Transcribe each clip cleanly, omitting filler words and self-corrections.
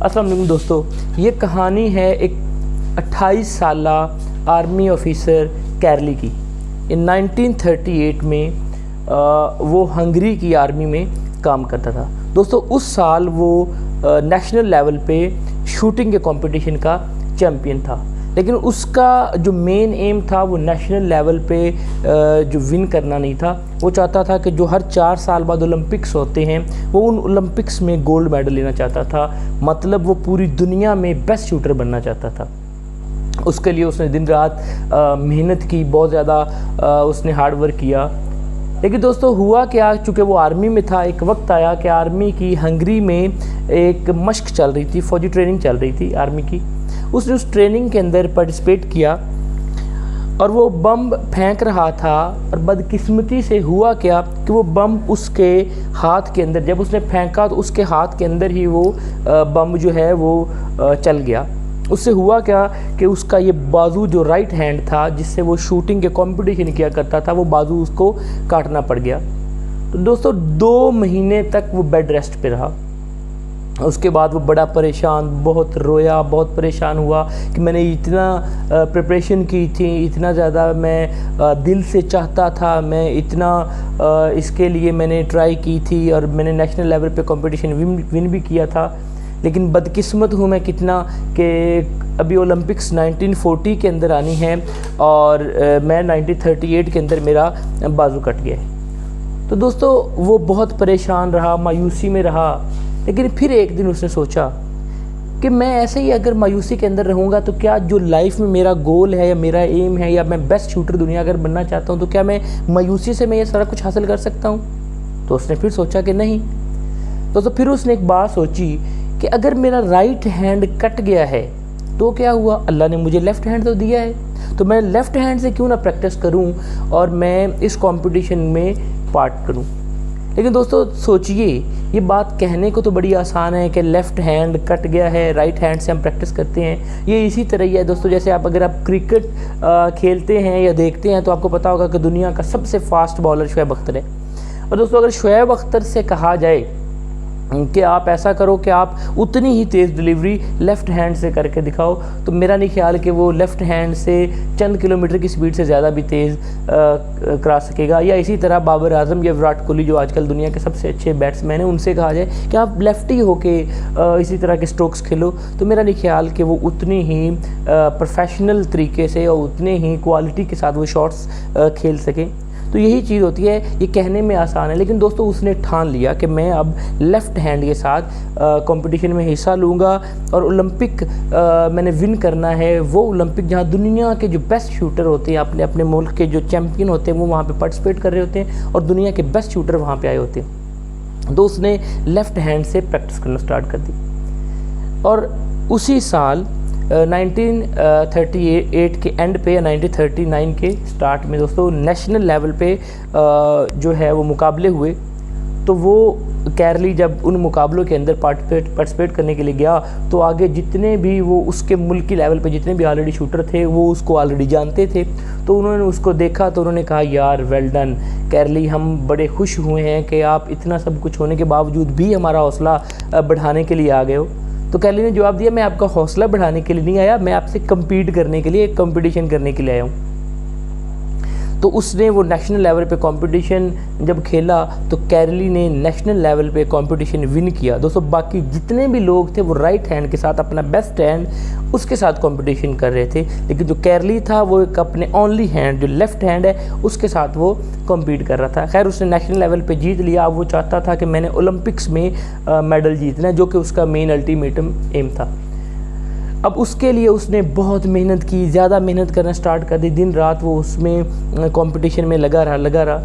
السلام علیکم دوستو، یہ کہانی ہے ایک 28 سالہ آرمی آفیسر کیرلی کی۔ 1938 میں وہ ہنگری کی آرمی میں کام کرتا تھا۔ دوستو اس سال وہ نیشنل لیول پہ شوٹنگ کے کمپٹیشن کا چیمپئن تھا، لیکن اس کا جو مین ایم تھا وہ نیشنل لیول پہ جو ون کرنا نہیں تھا۔ وہ چاہتا تھا کہ جو ہر 4 سال بعد اولمپکس ہوتے ہیں وہ ان اولمپکس میں گولڈ میڈل لینا چاہتا تھا، مطلب وہ پوری دنیا میں بیسٹ شوٹر بننا چاہتا تھا۔ اس کے لیے اس نے دن رات محنت کی، بہت زیادہ اس نے ہارڈ ورک کیا۔ لیکن دوستو ہوا کیا، چونکہ وہ آرمی میں تھا، ایک وقت آیا کہ آرمی کی ہنگری میں ایک مشق چل رہی تھی، فوجی ٹریننگ چل رہی تھی آرمی کی۔ اس نے اس ٹریننگ کے اندر پارٹیسپیٹ کیا اور وہ بم پھینک رہا تھا، اور بدقسمتی سے ہوا کیا کہ وہ بم اس کے ہاتھ کے اندر، جب اس نے پھینکا تو اس کے ہاتھ کے اندر ہی وہ بم جو ہے وہ چل گیا۔ اس سے ہوا کیا کہ اس کا یہ بازو جو رائٹ ہینڈ تھا جس سے وہ شوٹنگ کے کمپٹیشن کیا کرتا تھا، وہ بازو اس کو کاٹنا پڑ گیا۔ تو دوستو 2 مہینے تک وہ بیڈ ریسٹ پہ رہا۔ اس کے بعد وہ بڑا پریشان، بہت رویا، بہت پریشان ہوا کہ میں نے اتنا پریپریشن کی تھی، اتنا زیادہ میں دل سے چاہتا تھا، میں اتنا اس کے لیے میں نے ٹرائی کی تھی، اور میں نے نیشنل لیول پہ کمپٹیشن ون بھی کیا تھا، لیکن بدقسمت ہوں میں کتنا کہ ابھی اولمپکس 1940 کے اندر آنی ہے اور میں 1938 کے اندر میرا بازو کٹ گیا ہے۔ تو دوستو وہ بہت پریشان رہا، مایوسی میں رہا، لیکن پھر ایک دن اس نے سوچا کہ میں ایسے ہی اگر مایوسی کے اندر رہوں گا تو کیا جو لائف میں میرا گول ہے یا میرا ایم ہے یا میں بیسٹ شوٹر دنیا اگر بننا چاہتا ہوں تو کیا میں مایوسی سے میں یہ سارا کچھ حاصل کر سکتا ہوں؟ تو اس نے پھر سوچا کہ نہیں۔ تو پھر اس نے ایک بات سوچی کہ اگر میرا رائٹ ہینڈ کٹ گیا ہے تو کیا ہوا، اللہ نے مجھے لیفٹ ہینڈ تو دیا ہے، تو میں لیفٹ ہینڈ سے کیوں نہ پریکٹس کروں اور میں اس کمپٹیشن میں پارٹ کروں۔ لیکن دوستو سوچئے، یہ بات کہنے کو تو بڑی آسان ہے کہ لیفٹ ہینڈ کٹ گیا ہے، رائٹ ہینڈ سے ہم پریکٹس کرتے ہیں۔ یہ اسی طرح ہی ہے دوستو، جیسے اگر آپ کرکٹ کھیلتے ہیں یا دیکھتے ہیں تو آپ کو پتہ ہوگا کہ دنیا کا سب سے فاسٹ بالر شعیب اختر ہے۔ اور دوستو اگر شعیب اختر سے کہا جائے کہ آپ ایسا کرو کہ آپ اتنی ہی تیز ڈیلیوری لیفٹ ہینڈ سے کر کے دکھاؤ، تو میرا نہیں خیال کہ وہ لیفٹ ہینڈ سے چند کلومیٹر کی سپیڈ سے زیادہ بھی تیز کرا سکے گا۔ یا اسی طرح بابر اعظم یا وراٹ کوہلی جو آج کل دنیا کے سب سے اچھے بیٹسمین ہیں، ان سے کہا جائے کہ آپ لیفٹی ہو کے اسی طرح کے سٹروکس کھیلو، تو میرا نہیں خیال کہ وہ اتنی ہی پروفیشنل طریقے سے اور اتنے ہی کوالٹی کے ساتھ وہ شاٹس کھیل سکیں۔ تو یہی چیز ہوتی ہے، یہ کہنے میں آسان ہے، لیکن دوستو اس نے ٹھان لیا کہ میں اب لیفٹ ہینڈ کے ساتھ کمپٹیشن میں حصہ لوں گا، اور اولمپک میں نے ون کرنا ہے، وہ اولمپک جہاں دنیا کے جو بیسٹ شوٹر ہوتے ہیں، اپنے اپنے ملک کے جو چیمپئن ہوتے ہیں وہ وہاں پہ پارٹیسپیٹ کر رہے ہوتے ہیں، اور دنیا کے بیسٹ شوٹر وہاں پہ آئے ہوتے ہیں۔ تو اس نے لیفٹ ہینڈ سے پریکٹس کرنا سٹارٹ کر دی، اور اسی سال 1938 کے اینڈ پہ یا 1939 کے سٹارٹ میں دوستو نیشنل لیول پہ جو ہے وہ مقابلے ہوئے۔ تو وہ کیرلی جب ان مقابلوں کے اندر پارٹیسپیٹ کرنے کے لیے گیا تو آگے جتنے بھی وہ اس کے ملکی لیول پہ جتنے بھی آلریڈی شوٹر تھے وہ اس کو آلریڈی جانتے تھے، تو انہوں نے اس کو دیکھا تو انہوں نے کہا یار ویل ڈن کیرلی، ہم بڑے خوش ہوئے ہیں کہ آپ اتنا سب کچھ ہونے کے باوجود بھی ہمارا حوصلہ بڑھانے کے لیے آ گئے ہو۔ تو کیرلی نے جواب دیا میں آپ کا حوصلہ بڑھانے کے لیے نہیں آیا، میں آپ سے کمپیٹ کرنے کے لیے، ایک کمپٹیشن کرنے کے لیے آیا ہوں۔ تو اس نے وہ نیشنل لیول پہ کمپٹیشن جب کھیلا تو کیرلی نے نیشنل لیول پہ کمپٹیشن ون کیا۔ دوستو باقی جتنے بھی لوگ تھے وہ رائٹ ہینڈ کے ساتھ اپنا بیسٹ ہینڈ اس کے ساتھ کمپٹیشن کر رہے تھے، لیکن جو کیرلی تھا وہ ایک اپنے اونلی ہینڈ جو لیفٹ ہینڈ ہے اس کے ساتھ وہ کمپیٹ کر رہا تھا۔ خیر اس نے نیشنل لیول پہ جیت لیا۔ اب وہ چاہتا تھا کہ میں نے اولمپکس میں میڈل جیتنا ہے، جو کہ اس کا مین الٹیمیٹم ایم تھا۔ اب اس کے لیے اس نے بہت محنت کی، زیادہ محنت کرنا سٹارٹ کر دی، دن رات وہ اس میں کمپٹیشن میں لگا رہا۔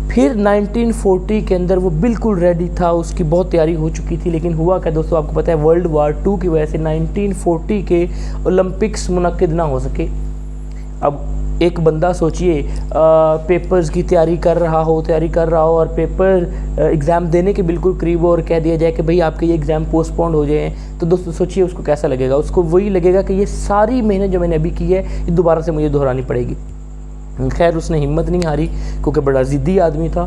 پھر 1940 کے اندر وہ بالکل ریڈی تھا، اس کی بہت تیاری ہو چکی تھی، لیکن ہوا کہ دوستو آپ کو پتہ ہے ورلڈ وار 2 کی وجہ سے 1940 کے اولمپکس منعقد نہ ہو سکے۔ اب ایک بندہ سوچئے پیپرز کی تیاری کر رہا ہو اور پیپر ایگزام دینے کے بالکل قریب ہو اور کہہ دیا جائے کہ بھئی آپ کے یہ ایگزام پوسٹ پونڈ ہو جائیں، تو دوستو سوچئے اس کو کیسا لگے گا؟ اس کو وہی لگے گا کہ یہ ساری محنت جو میں نے ابھی کی ہے یہ دوبارہ سے مجھے دہرانی پڑے گی۔ خیر اس نے ہمت نہیں ہاری کیونکہ بڑا ضدی آدمی تھا،